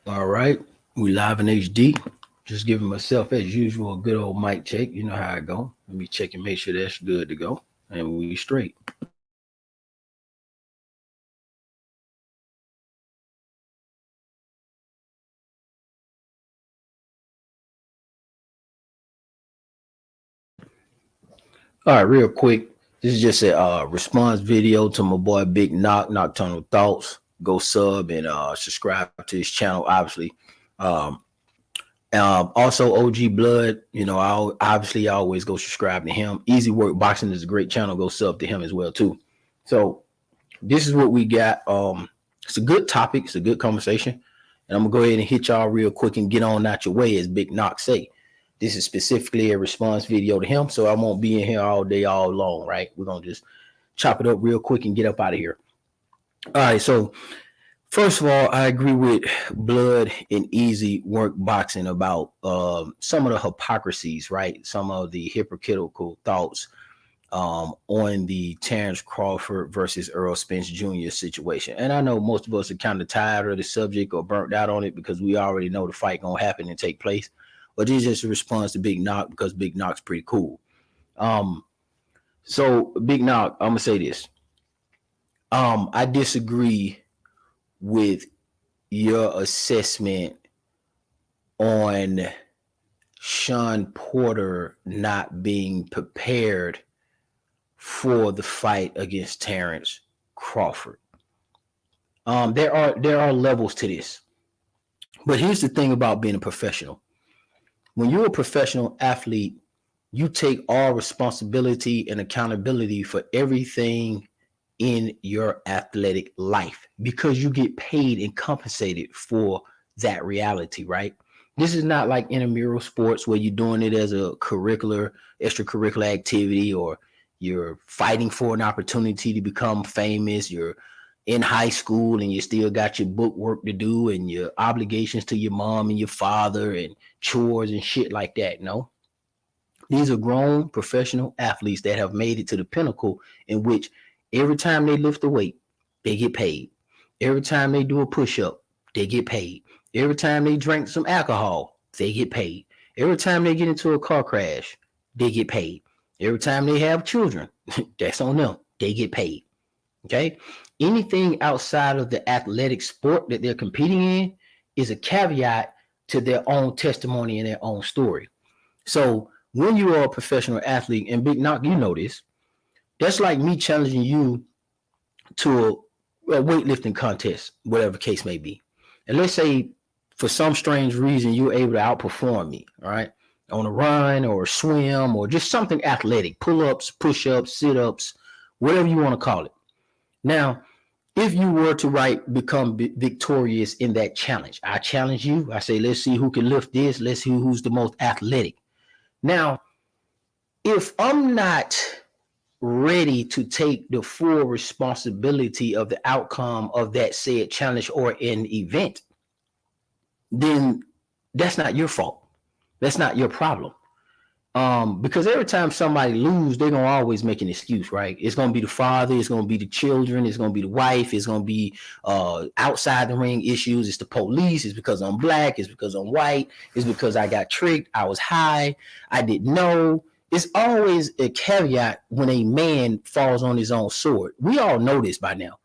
All right, we live in HD. Just giving myself, as usual, a good old mic check. You know how I go. Let me check and make sure that's good to go, and we straight. All right, real quick. This is just a response video to my boy Big Nocturnal Thoughts. Go sub and subscribe to his channel, obviously. Um, Also, OG Blood, I always go subscribe to him. Easy Work Boxing is a great channel. Go sub to him as well too. So this is what we got. It's a good topic. It's a good conversation. And I'm gonna go ahead and hit y'all real quick and get on out your way, as Big Knox say. This is specifically a response video to him, so I won't be in here all day, all long, right? We're gonna just chop it up real quick and get up out of here. All right, so first of all, I agree with Blood and Easy Work Boxing about some of the hypocrisies, right? Some of the hypocritical thoughts on the Terrence Crawford versus Earl Spence Jr. situation. And I know most of us are kind of tired of the subject or burnt out on it because we already know the fight gonna happen and take place. But this is just a response to Big Knock because Big Knock's pretty cool. Um, so Big Knock, I'm gonna say this. I disagree with your assessment on Sean Porter not being prepared for the fight against Terrence Crawford. There are levels to this, but here's the thing about being a professional. When you're a professional athlete, you take all responsibility and accountability for everything in your athletic life because you get paid and compensated for that reality, right? This is not like intramural sports where you're doing it as a extracurricular activity, or you're fighting for an opportunity to become famous. You're in high school and you still got your book work to do and your obligations to your mom and your father and chores and shit like that. No, these are grown professional athletes that have made it to the pinnacle in which every time they lift a weight, they get paid. Every time they do a push up, they get paid. Every time they drink some alcohol, they get paid. Every time they get into a car crash, they get paid. Every time they have children, that's on them. They get paid. Okay. Anything outside of the athletic sport that they're competing in is a caveat to their own testimony and their own story. So when you are a professional athlete, and Big Knock, you know this, that's like me challenging you to a weightlifting contest, whatever the case may be. And let's say for some strange reason you're able to outperform me, all right, on a run or a swim or just something athletic, pull-ups, push-ups, sit-ups, whatever you want to call it. Now, if you were to become victorious in that challenge, I challenge you. I say, let's see who can lift this. Let's see who's the most athletic. Now, if I'm not ready to take the full responsibility of the outcome of that said challenge or an event, then that's not your fault. That's not your problem. Because every time somebody lose, they're gonna always make an excuse, right? It's gonna be the father, it's gonna be the children, it's gonna be the wife, it's gonna be outside the ring issues. It's the police. It's because I'm black. It's because I'm white. It's because I got tricked. I was high. I didn't know. It's always a caveat when a man falls on his own sword. We all know this by now.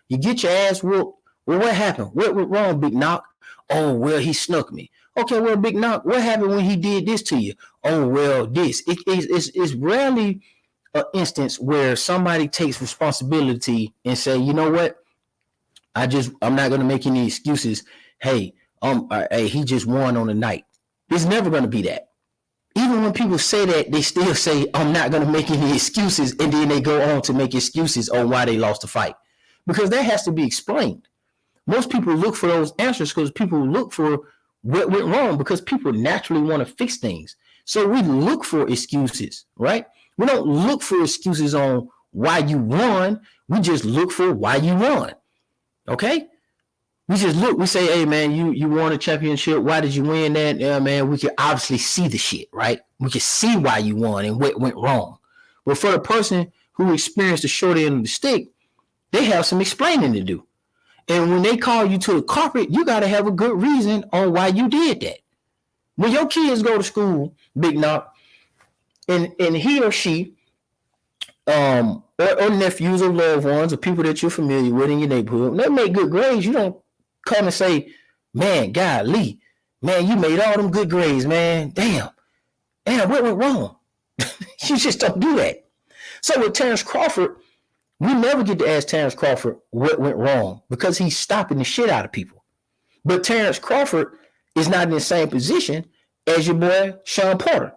You get your ass whooped. Well, what happened? What went wrong, Big Knock? Oh, well, he snuck me. Okay, well, Big Knock, what happened when he did this to you? Oh, well, this. It's rarely an instance where somebody takes responsibility and say, you know what? I'm not going to make any excuses. Hey, he just won on the night. It's never going to be that. Even when people say that, they still say, I'm not going to make any excuses. And then they go on to make excuses on why they lost the fight. Because that has to be explained. Most people look for those answers because people look for what went wrong because people naturally want to fix things. So we look for excuses, right? We don't look for excuses on why you won. We just look for why you won. Okay? We just look, we say, hey man, you won a championship. Why did you win that? Yeah, man, we can obviously see the shit, right? We can see why you won and what went wrong. But for the person who experienced the short end of the stick, they have some explaining to do. And when they call you to the carpet, you got to have a good reason on why you did that. When your kids go to school, Big Knock, and he or she, or nephews or loved ones or people that you're familiar with in your neighborhood, they make good grades, you don't come and say, man, golly, man, you made all them good grades, man. Damn, what went wrong? You just don't do that. So with Terrence Crawford, we never get to ask Terrence Crawford what went wrong because he's stopping the shit out of people. But Terrence Crawford is not in the same position as your boy Sean Porter.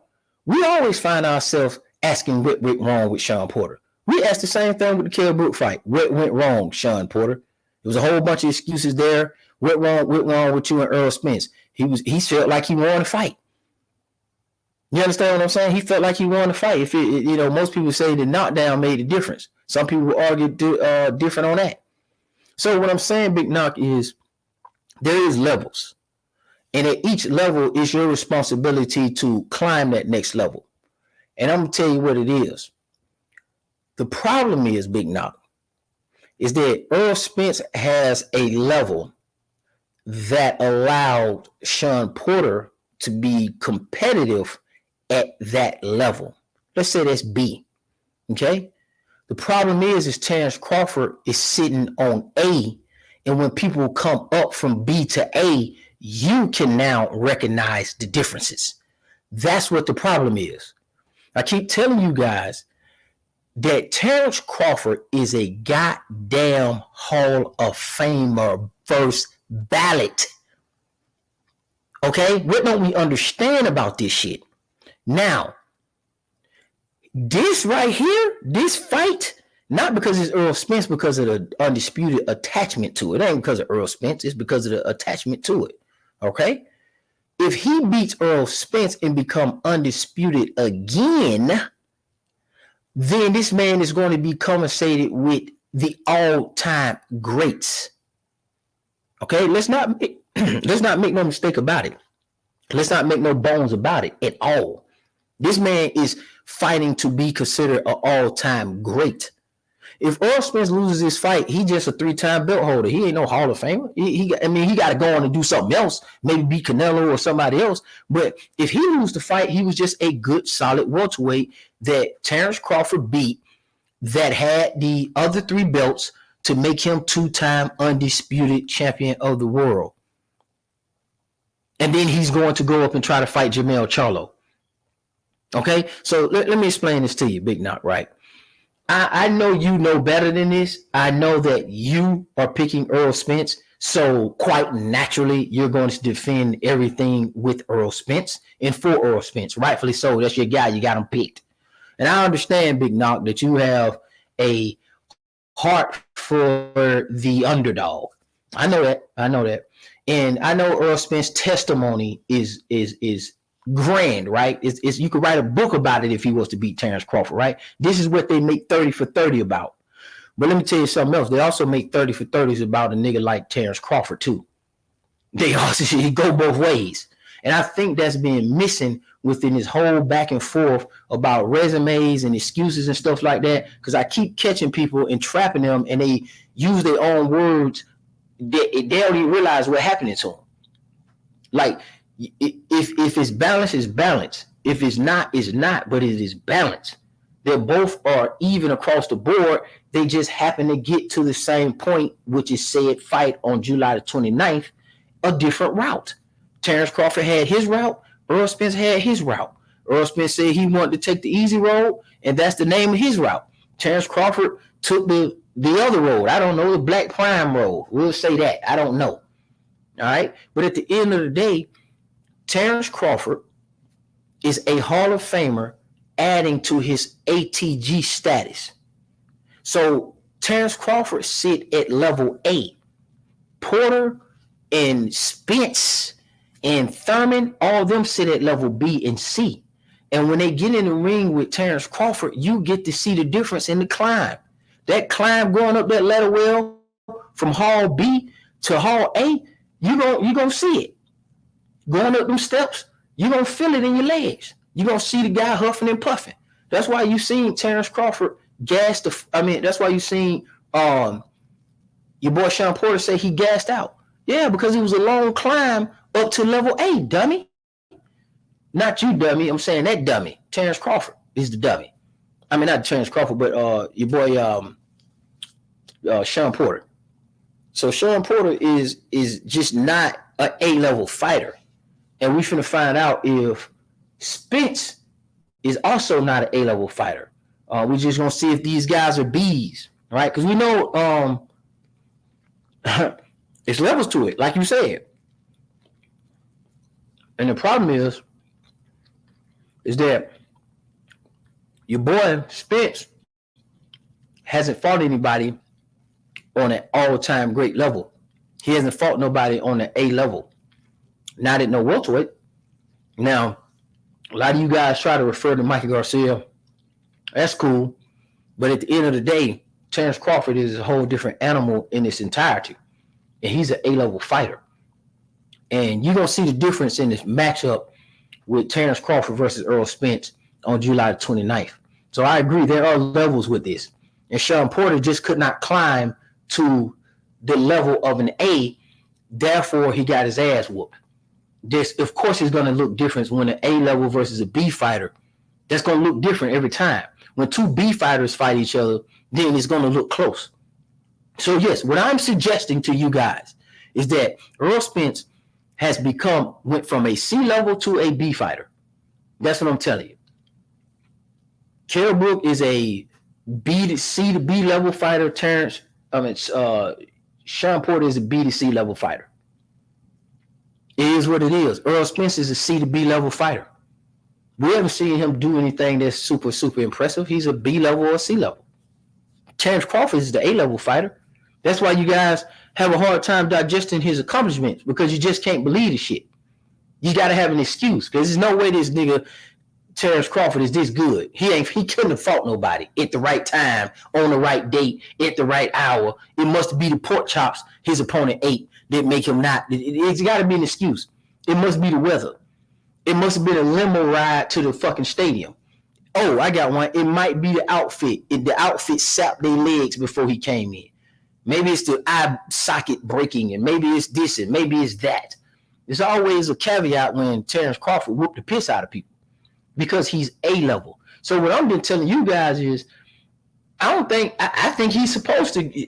We always find ourselves asking what went wrong with Sean Porter. We asked the same thing with the Kell Brook fight. What went wrong, Sean Porter? There was a whole bunch of excuses there. What wrong with you and Earl Spence? He felt like he won the fight. You understand what I'm saying? He felt like he won the fight. If most people say the knockdown made a difference. Some people argue different on that. So what I'm saying, Big Knock, is there is levels. And at each level, it's your responsibility to climb that next level. And I'm going to tell you what it is. The problem is, Big Knock, is that Earl Spence has a level that allowed Sean Porter to be competitive at that level. Let's say that's B. Okay? The problem is Terrence Crawford is sitting on A, and when people come up from B to A, you can now recognize the differences. That's what the problem is. I keep telling you guys that Terrence Crawford is a goddamn Hall of Famer first ballot. Okay? What don't we understand about this shit? Now, this right here, this fight, not because it's Earl Spence, because of the undisputed attachment to it. It ain't because of Earl Spence, it's because of the attachment to it. Okay? If he beats Earl Spence and become undisputed again, then this man is going to be compensated with the all-time greats. Okay? Let's not make no mistake about it. Let's not make no bones about it at all. This man is fighting to be considered an all-time great. If Earl Spence loses this fight, he just a 3-time belt holder. He ain't no Hall of Famer. He got to go on and do something else, maybe beat Canelo or somebody else. But if he loses the fight, he was just a good, solid welterweight that Terrence Crawford beat that had the other 3 belts to make him 2-time undisputed champion of the world. And then he's going to go up and try to fight Jermell Charlo. Okay, so let me explain this to you, Big Knock, right? I know you know better than this. I know that you are picking Earl Spence, so quite naturally, you're going to defend everything with Earl Spence and for Earl Spence. Rightfully so. That's your guy. You got him picked. And I understand, Big Knock, that you have a heart for the underdog. I know that. And I know Earl Spence's testimony is grand, right? It's you could write a book about it if he was to beat Terrence Crawford, right? This is what they make 30 for 30 about. But let me tell you something else. They also make 30 for 30s about a nigga like Terrence Crawford too. They also he go both ways. And I think that's been missing within this whole back and forth about resumes and excuses and stuff like that. Because I keep catching people and trapping them, and they use their own words. They don't even realize what's happening to them. Like, if it's balanced, it's balanced. If it's not, it's not, but it is balanced. They both are even across the board. They just happen to get to the same point, which is said fight on July the 29th, a different route. Terrence Crawford had his route. Earl Spence had his route. Earl Spence said he wanted to take the easy road, and that's the name of his route. Terrence Crawford took the other road. I don't know, the Black Prime road. We'll say that. I don't know. All right? But at the end of the day, Terrence Crawford is a Hall of Famer adding to his ATG status. So Terrence Crawford sit at level A. Porter and Spence and Thurman, all of them sit at level B and C. And when they get in the ring with Terrence Crawford, you get to see the difference in the climb. That climb going up that ladder well from Hall B to Hall A, you gonna see it. Going up them steps, you're going to feel it in your legs. You're going to see the guy huffing and puffing. That's why you seen Terrence Crawford that's why you seen, Your boy Sean Porter said he gassed out. Yeah, because it was a long climb up to level 8, dummy. Not you, dummy. I'm saying that dummy. Terrence Crawford is the dummy. I mean, not Terrence Crawford, but your boy Sean Porter. So Sean Porter is just not an A-level fighter. And we finna find out if Spence is also not an A-level fighter. We're just gonna see if these guys are Bs, right? Because we know it's levels to it, like you said. And the problem is that your boy Spence hasn't fought anybody on an all-time great level. He hasn't fought nobody on the A level. Not at no welterweight. Now, a lot of you guys try to refer to Mikey Garcia. That's cool. But at the end of the day, Terrence Crawford is a whole different animal in its entirety. And he's an A-level fighter. And you're going to see the difference in this matchup with Terrence Crawford versus Errol Spence on July 29th. So I agree, there are levels with this. And Sean Porter just could not climb to the level of an A. Therefore, he got his ass whooped. This, of course, is going to look different when an A level versus a B fighter. That's going to look different every time. When two B fighters fight each other, then it's going to look close. So, yes, what I'm suggesting to you guys is that Errol Spence has went from a C level to a B fighter. That's what I'm telling you. Kell Brook is a B to C to B level fighter. Sean Porter is a B to C level fighter. It is what it is. Errol Spence is a C to B level fighter. We haven't seen him do anything that's super, super impressive. He's a B level or C level. Terrence Crawford is the A level fighter. That's why you guys have a hard time digesting his accomplishments, because you just can't believe the shit. You got to have an excuse, because there's no way this nigga Terrence Crawford is this good. He couldn't have fought nobody at the right time, on the right date, at the right hour. It must be the pork chops his opponent ate that make him not. It's got to be an excuse. It must be the weather. It must have been a limo ride to the fucking stadium. Oh, I got one. It might be the outfit. The outfit sapped their legs before he came in. Maybe it's the eye socket breaking, and maybe it's this, and maybe it's that. There's always a caveat when Terrence Crawford whooped the piss out of people, because he's A level. So what I'm been telling you guys is, I think he's supposed to.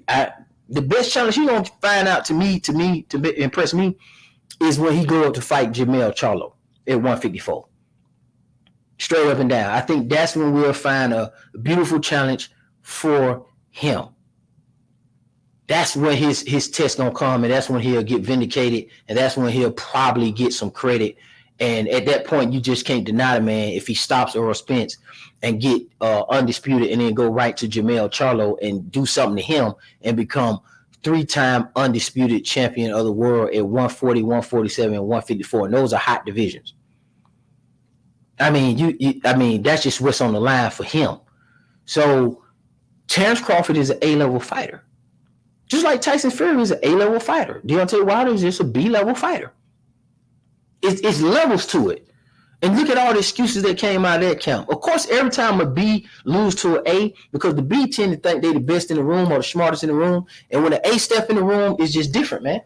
The best challenge he's gonna find out to impress me is when he go up to fight Jermell Charlo at 154. Straight up and down. I think that's when we'll find a beautiful challenge for him. That's when his test gonna come, and that's when he'll get vindicated, and that's when he'll probably get some credit. And at that point, you just can't deny the man if he stops Errol Spence and get undisputed, and then go right to Jermell Charlo and do something to him and become 3-time undisputed champion of the world at 140, 147, and 154. And those are hot divisions. I mean, that's just what's on the line for him. So Terrence Crawford is an A-level fighter. Just like Tyson Fury is an A-level fighter. Deontay Wilder is just a B-level fighter. It's levels to it. And look at all the excuses that came out of that camp. Of course, every time a B lose to an A, because the B tend to think they're the best in the room or the smartest in the room. And when the A step in the room, it's just different, man.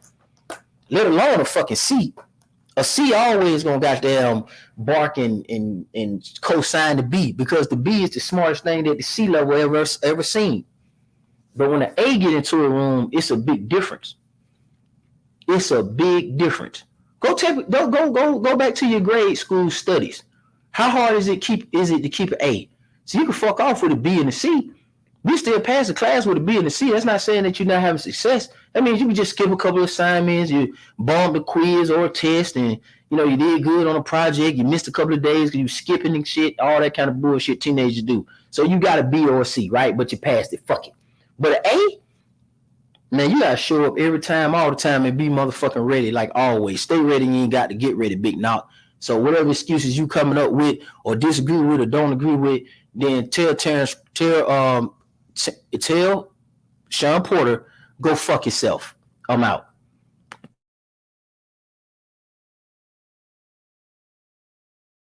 Let alone a fucking C. A C always gonna goddamn bark and co-sign the B, because the B is the smartest thing that the C level ever seen. But when the A get into a room, it's a big difference. It's a big difference. Go back to your grade school studies. How hard is it to keep an A? So you can fuck off with a B and a C. You still pass the class with a B and a C. That's not saying that you're not having success. That means you can just skip a couple of assignments, you bombed a quiz or a test, and you did good on a project, you missed a couple of days because you skipping and shit, all that kind of bullshit teenagers do. So you got a B or a C, right? But you passed it. Fuck it. But an A, man, you gotta show up every time, all the time, and be motherfucking ready, like always. Stay ready. You ain't got to get ready, big knock. So whatever excuses you coming up with, or disagree with, or don't agree with, then tell Sean Porter, go fuck yourself. I'm out.